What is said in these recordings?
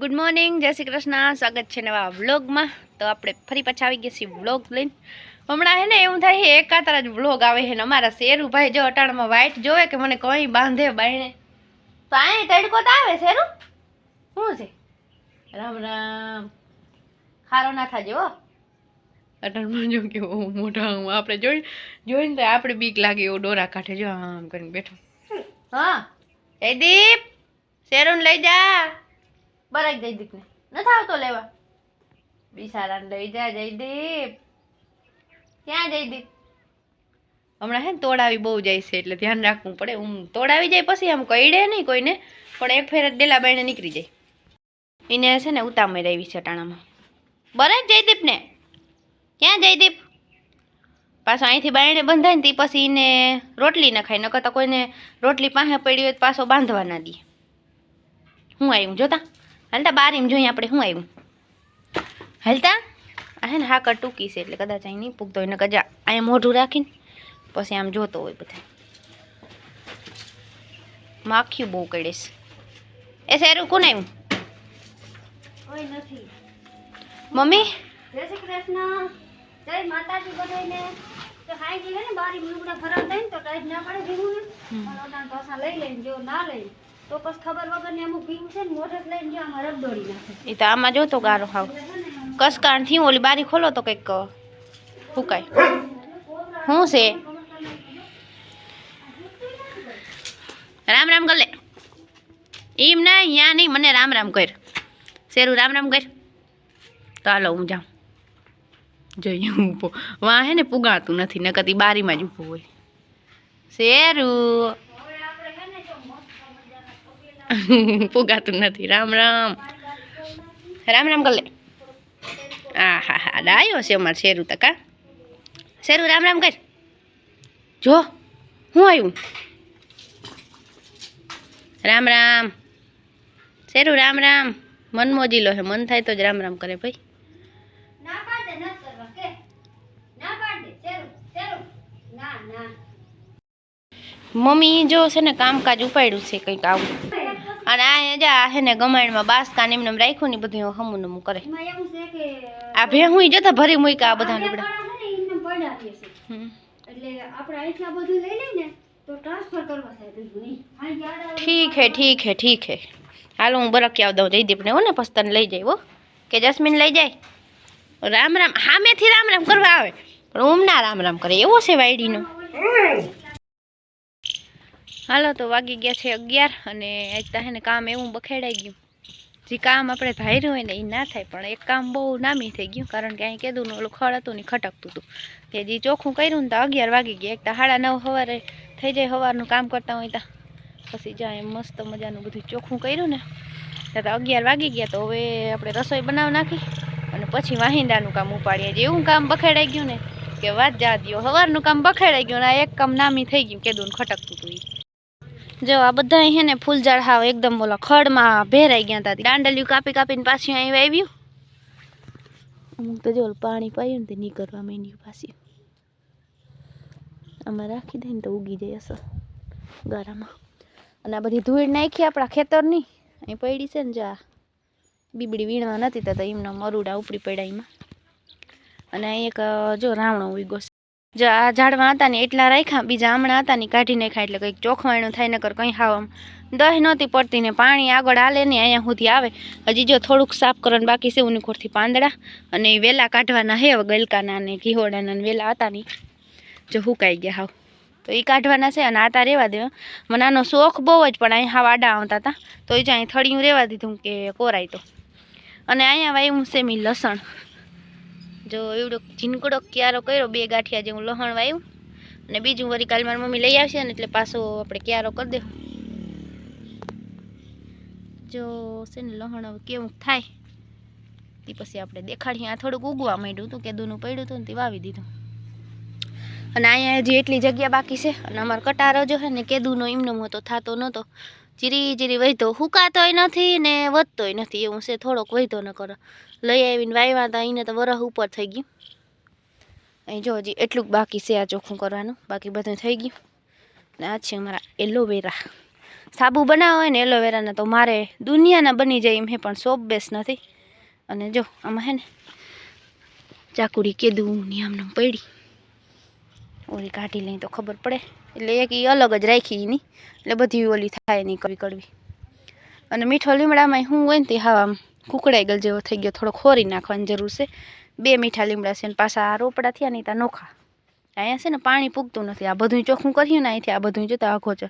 Good morning, જય શ્રી કૃષ્ણ. સ્વાગત છે નવા વ્લોગમાં. તો આપણે ફરી પાછા આવી ગયા છીએ વ્લોગ લઈને. હમણાં હે ને એવું થાય છે એકાતર જ વ્લોગ આવે છે ને અમારા શેરુભાઈ જો અટાણમાં વાઈટ જોવે કે મને કોઈ બાંધે બાયણે તો અહીં તડકો તો આવે શેરુ શું છે. રામ રામ, ખારો ના થાજો હો. અટાણમાં જો કેવો મોટા આપણે જોઈને તો આપણે બીક લાગે એવો ડોરા કાઢે જો આમ કરીને બેઠો. હા જયદીપ, શેરુને લઈ જા. બરાક જયદીપ ને નથી આવતો લેવા. બિસારાને લઈ જા જયદીપ. ક્યાં જયદીપ? હમણાં હે ને તોડાવી બહુ જાય છે એટલે ધ્યાન રાખવું પડે. તોડાવી જાય પછી આમ કઈડે નહીં કોઈને, પણ એક ફેર ડેલા બાઈને નીકળી જાય. એને છે ને ઉતામળ આવી છે ટાણામાં. બરાક જયદીપ ને ક્યાં જયદીપ? પાછો અહીંથી બાયણે બંધાય ને તે પછી એને રોટલી ન ખાય, ન કરતા કોઈને રોટલી પાસે પડી હોય તો પાછો બાંધવા ના દે. હું આવ્યું જોતા હાલતા બારીમ જોઈએ આપણે શું આવ્યું હાલતા. આ હે ને હાકર ટૂંકી છે એટલે કદાચ અહીં નહીં પૂગતો હોય ને કજા અહીંયા મોઢું રાખીને પછી આમ જોતો હોય બધા. માખ્યું બહુ કડેશ. એ શેરું કોણ આવ્યું? કોઈ નથી. મમ્મી જય શ્રી કૃષ્ણ, જય માતાજી બધાને. તો હાઈ ગઈ હે ને બારી મુલગડા ખરાબ થાય ને તો ટાઈટ ના પડે ભીગું ને પણ ઓટાણ પાછા લઈ લઈને જો ના લઈ તો પછી ખબર વગર ને અમુક ભીગું છે ને મોઢે લઈને જો આમાં રગદોડી નાખે. એ તો આમાં જોતો ગારો હાવ કસકાણ થી ઓલી બારી ખોલો તો કંઈક ફૂકાય. શું છે? રામ રામ કર લે. એમ ના અહીંયા નહીં, મને રામ રામ કર. શેરું રામ રામ કર. તો હાલો હું જાઉં. જોઈએ ઊભો વાં હે ને પુગાતું નથી, નકર બારીમાં જ ઊભો હોય. શેરું પુગાતું નથી. રામ રામ, રામ રામ કર લે. હા હા હા ડાયો છે અમારે શેરું તો. કા શેરું રામ રામ કર. જો હું આવ્યું. રામ રામ શેરું રામ રામ. મન મોજીલો હે, મન થાય તો જ રામ રામ કરે ભાઈ. મમ્મી જો છે ને કામકાજ ઉપાડ્યું છે કંઈક આવું. અને આ જા હે ને ગમાણમાં બાસકા ને એમને રાખ્યું ને બધું હમું નમું કરે. આ ભે હું જતા ભરી મૂક્યા આ બધા લુગડા. ઠીક હે. હાલો હું બરકી આવ દઉં જયદીપ ને હો ને પછી તને લઈ જાય હો કે જસ્મીન લઈ જાય. રામ રામ હામેથી રામ રામ કરવા આવે પણ ઉમના રામ રામ કરે એવો છે વાયડીનો. હાલો તો વાગી ગયા છે 11 અને આજ તો હે ને કામ એવું બખેડાઈ ગયું. જે કામ આપણે ધાર્યું હોય ને એ ના થાય, પણ એક કામ બહુ નામી થઈ ગયું કારણ કે અહીં કીધું ને ઓલું ખડ હતું ને ખટકતું હતું. તે જે ચોખ્ખું કર્યું ને તો 11 વાગી ગયા. એક તો 9:30 સવારે થઈ જાય સવારનું કામ કરતા હોય ત્યાં પછી જાય મસ્ત મજાનું બધું ચોખ્ખું કર્યું ને ત્યાં તો 11 વાગી ગયા. તો હવે આપણે રસોઈ બનાવી નાખી અને પછી વાહિંદાનું કામ ઉપાડીએ. જેવું કામ બખેડાઈ ગયું ને કે વાત જા દો. સવારનું કામ બખેડાઈ ગયું ને એક કામ નામી થઈ ગયું કીધું ને ખટકતું હતું. જો આ બધા હે ને ફૂલઝાડ હાવ એકદમ બોલા ખડમાં ભેરાઈ ગયા હતા. દાંડલિયું કાપી કાપીને પાછું અહીં આવ્યું. અમુક તો જો પાણી પાયું ને તે નીકળવા માંડ્યું પાછું. આમાં રાખી દે ને તો ઉગી જાય અસર ગારામાં. અને આ બધી ધૂળ નાખી આપણા ખેતરની અહીં પડી છે ને. જા બીબડી વીણવા નથી તો એમના મરુડા ઉપડી પડ્યા એમાં. અને અહીં એક જો રાવણો ઉગ્યો છે. જો આ ઝાડમાં હતા ને એટલા રાખ્યા, બીજા હમણાં હતા ને કાઢી નાખ્યા એટલે કંઈક ચોખવાણું થાય નકર કંઈ હાવ આમ દહીં નહોતી પડતી ને પાણી આગળ હાલે ને અહીંયા સુધી આવે. હજી જો થોડુંક સાફ કરવાનું બાકી છે ઉનીખોરથી પાંદડા અને વેલા કાઢવાના હે ગલકાના ને ઘીહોડાના ને વેલા હતા ને જો હુકાઈ ગયા હાવ તો એ કાઢવાના છે. અને આતા રહેવા દેવા. મને આનો શોખ બહુ જ પણ અહીં હાવ આડા આવતા હતા તો એ જ અહીં થળિયું રહેવા દીધું કે કોરાય તો. અને અહીંયા વાવ્યું છે મેં લસણ. જો એવડો ઝીનકડો ક્યારો કર્યો 2 ગાંઠિયા જેવું લસણ વાવ્યું અને બીજું વળી કાલ મારી મમ્મી લઈ આવશે ને એટલે પાછો આપણે ક્યારો કરી દે. જો છે ને લસણ હવે કેવું થાય તે પછી આપણે દેખાડીએ. આ થોડુંક ઉગવા માંડ્યું હતું કેદુનું પડ્યું હતું ને તે વાવી દીધું. અને અહીંયા હજી એટલી જગ્યા બાકી છે અને અમારો કટારો જો છે ને કેદુનો એમનો હતો થતો નહોતો. જીરી વહીતો હુકાતોય નથી ને વધતોય નથી એવું છે. થોડોક વહીતો ન કરો લઈ આવીને વાવ્યા હતા એને તો વરસ ઉપર થઈ ગયું. અહીં જો હજી એટલું બાકી છે આ ચોખ્ખું કરવાનું, બાકી બધું થઈ ગયું. ને આ છે અમારા એલોવેરા. સાબુ બનાવો હોય ને એલોવેરાના તો મારે દુનિયાના બની જાય એમ હે, પણ સોપ બેસ નથી. અને જો આમાં હે ને ચાકુડી કેદું ની આમને પડી, ઓલી કાઢી લઈ તો ખબર પડે. એટલે એક ઈ અલગ જ રાખી એની, એટલે બધી ઓલી થાય નહીં કડવી કડવી. અને મીઠો લીમડામાં શું હોય ને તે હા આમ કુકડાઈ ગલ જેવો થઈ ગયો, થોડો ખોરી નાખવાની જરૂર છે. 2 મીઠા લીમડા છે ને પાછા રોપડા થયા નહીં ત્યાં નોખા. અહીંયા છે ને પાણી પૂગતું નથી. આ બધું ચોખ્ખું કર્યું ને અહીંથી આ બધું જોતા આખો છે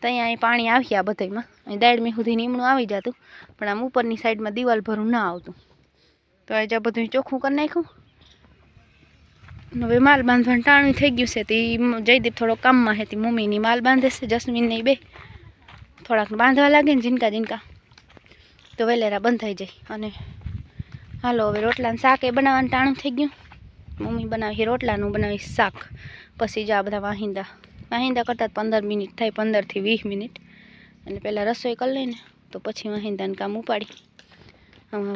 તો અહીં પાણી આવી આ બધામાં. અહીં દાળમી સુધી નીમણું આવી જતું, પણ આમ ઉપરની સાઈડમાં દિવાલ ભરું ના આવતું. તો આજે આ બધું ચોખ્ખું કરી નાખ્યું. હવે માલ બાંધવાનું ટાણું થઈ ગયું છે. તે જયદીપ થોડો કામમાં છે, તે મમ્મીની માલ બાંધે છે, જસ્મીનની બે થોડાક બાંધવા લાગે ને જીનકા તો વેલેરા બંધાઈ જાય. અને હાલો હવે રોટલાનું શાક એ બનાવવાનું ટાણું થઈ ગયું. મમ્મી બનાવી રોટલાનું બનાવી શાક. પછી જ આ બધા વાહિંદા કરતાં 15 મિનિટ થાય, 15 થી 20 મિનિટ. અને પહેલાં રસોઈ કરી લઈને તો પછી વાહિંદાનું કામ ઉપાડી.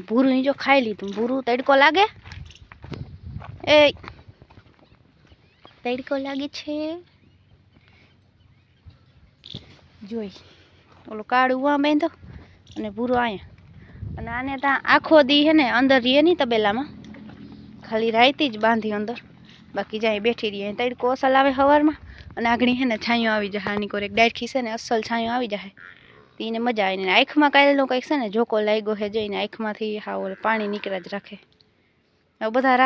ભૂરું જો ખાઈ લીધું. ભૂરું તડકો લાગે, એ તડકો લાગે છે જોઈ. ઓલો કાળું ઉવા બાંધો અને ભૂરો અહીંયા. અને આને ત્યાં આખો દી હે ને અંદર રહીએ નહીં તબેલામાં, ખાલી રાયતી જ બાંધી અંદર, બાકી જાય બેઠી રહીએ. તડકો અસલ આવે સવારમાં, અને આગળ હે ને છાંયો આવી જાય. આની કોર એક ડાયરખી છે ને અસલ છાંયો આવી જાય, તો એને મજા આવે. ને આંખમાં કાઢેલો કંઈક છે ને જોકો લાગ્યો હે, જોઈને આંખમાંથી હા ઓલે પાણી નીકળ્યા જ રાખે. હવે બધા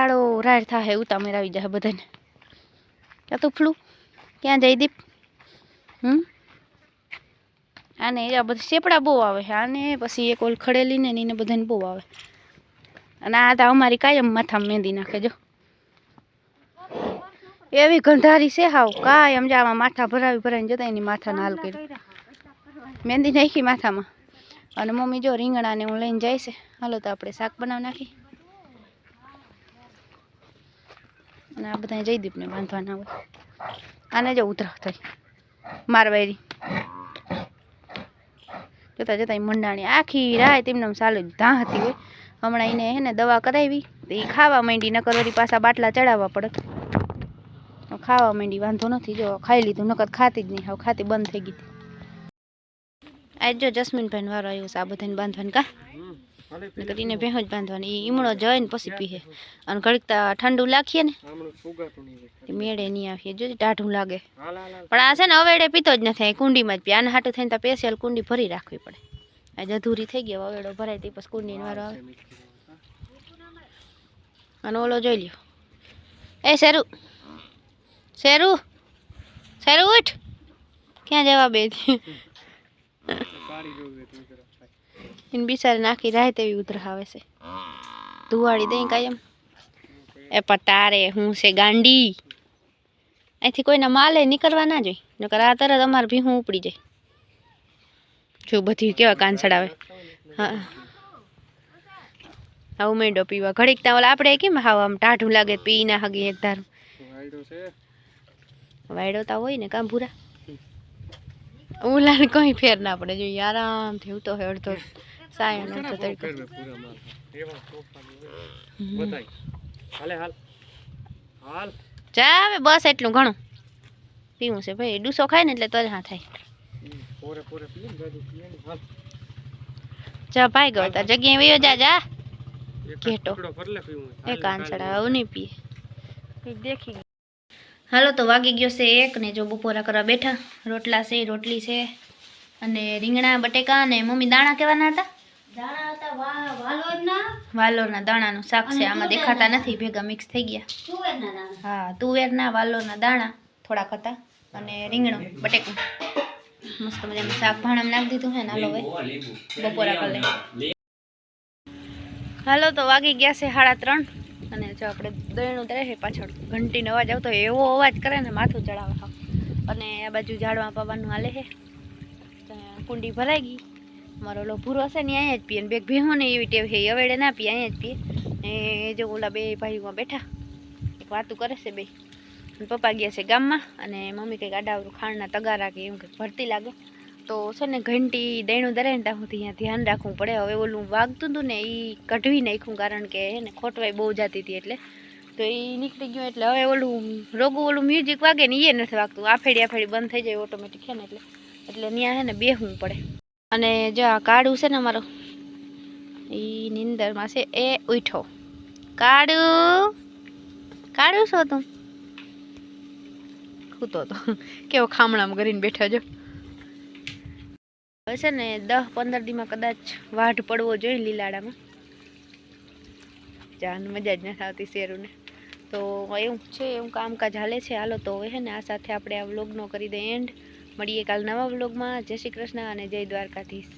રાડ થાય, ઉતામેર આવી જાય બધાને. ક્યાં તુફલું ક્યાં જાય દીપ? આને એ બધા શેપડા બહુ આવે છે આને. પછી એક ઓલ ખડેલી ને એને બધાને બહુ આવે. અને આ તો અમારી કાયમ માથામાં મહેંદી નાખે. જો એવી ગંધારી છે હાવ કાયમ. જ આમાં માથા ભરાવીને જતા એની માથાને હાલ કરી મહેંદી નાખી માથામાં. અને મમ્મી જો રીંગણાને હું લઈને જાય છે. હાલો તો આપણે શાક બનાવી નાખી. અને આ બધા જયદીપને બાંધવાના હોય. આને જો ઉધરા થઈ મારવારી જતા મંડાણી આખી રાત એમને ચાલુ ધાં હતી હોય. હમણાં એને હે ને દવા કરાવી તો એ ખાવા માંડી, નકર વળી પાછા બાટલા ચડાવવા પડે. ખાવા માંડી વાંધો નથી. જો ખાઈ લીધું, નકર ખાતી જ નહીં. હવે ખાતી બંધ થઈ ગઈ. આજ જો જસ્મીનભાઈ વારો આવ્યો છે આ બધાને બાંધવાનું. કા નકર એને ભેહો જ બાંધવાની. એ ઈમણો જાય ને પછી પીએ. અને ઘડીક ઠંડુ લાખીએ ને મેળે નહીં આવીએ. જો ટાઢું લાગે. પણ આ છે ને અવેડે પીતો જ નથી, કુંડીમાં જ પીએ. આને હાટું થઈને તો સ્પેશિયલ કુંડી ભરી રાખવી પડે. આજે અધૂરી થઈ ગઈ, અવેડો ભરાય તે પછી કુંડીનો વારો આવે. અને ઓલો જોઈ લ્યો. એ શેરુ ઉઠ, ક્યાં જવા બે? એને બિચારી નાખી રાહે તેવી ઉધરા આવે છે. ધુવાડી દઈ કાયમ. એ પટારે હું છે ગાંડી. અહીંથી કોઈના માલે નીકળવા ના જોઈએ, નકર આ તરત અમારે ભીહું ઉપડી જાય. જો બધી કેવા કાન ચડાવે. હા આવું મેંડો પીવા ઘડીક ત્યાં ઓલા આપણે કેમ હાવ આમ ટાઢું લાગે પી ના હગી એક ધારું. વાયડો તા હોય ને કામ ભૂરા ઓલાને કઈ ફેર ના પડે. જોઈએ આરામથી ઉતો હોય અડધો સાય અડધો તડકો. જા હવે બસ એટલું ઘણું પીવું છે ભાઈ. ડૂસો ખાય ને એટલે તો જ હા થાય. જા ભાઈ ગયો તાર જગ્યાએ વયો જા ઘેટો એ કાંસડા આવું નહીં પીએ દેખી. હાલો તો વાગી ગયો છે 1 ને જો બપોરા કરવા બેઠા. રોટલા છે, રોટલી છે અને રીંગણા બટેકા. અને મમ્મી દાણા કેવાના હતા? વાલોરના દાણાનું શાક છે. આમાં દેખાતા નથી, ભેગા મિક્સ થઈ ગયા. હા તુવેરના વાલોરના દાણા થોડાક હતા અને રીંગણું બટેકું મસ્ત મજાનું શાક ભાણામાં નાખી દીધું છે ને. હાલો હવે બપોરા કરી લઈએ. હાલો તો વાગી ગયા છે 3:30 અને જો આપણે દહીણું તરે છે પાછળ ઘંટીનો અવાજ આવતો હોય એવો અવાજ કરે ને માથું ચડાવે. અને આ બાજુ ઝાડવા પાવાનું હાલે છે. કુંડી ભરાઈ ગઈ. મારો ઓલો ભૂરો છે ને અહીંયા જ પીએ. બે ભેહું ને એવી ટેવ છે, અવેડે ના પીએ, અહીંયા જ પીએ. ને જો ઓલા બે ભાઈઓમાં બેઠા એક વાતું કરે છે બે. પપ્પા ગયા છે ગામમાં અને મમ્મી કંઈક આડાવરું ખાંડના તગારા કે એવું કંઈક ભરતી લાગે. તો છે ને ઘંટી દહીણું દરે ને ત્યાં સુધી ધ્યાન રાખવું પડે. હવે ઓલું વાગતું હતું ને એ કઢવી નાખ્યું, કારણ કે હે ને ખોટવાઈ બહુ જતી હતી એટલે. તો એ નીકળી ગયું એટલે હવે ઓલું મ્યુઝિક વાગે ને એ નથી વાગતું. આફેડી બંધ થઈ જાય ઓટોમેટિક છે ને એટલે. એટલે ત્યાં હે ને બેહવું પડે. અને જો આ કાળું છે ને અમારો એ નિંદરમાં છે એ ઉઠો. કાળું કાળું છો તું સૂતો તો કેવો ખામણામાં કરીને બેઠો જો. હવે છે ને 10-15 દીમાં કદાચ વાઢ પડવો જોઈએ લીલાડામાં. જાન મજા જ નથી આવતી શેરુને. તો એવું છે, એવું કામકાજ હાલે છે. હાલો તો હવે હે ને આ સાથે આપણે આ વ્લોગનો કરી દઈએ એન્ડ. મળીએ કાલ નવા વ્લોગમાં. જય શ્રી કૃષ્ણ અને જય દ્વારકાધીશ.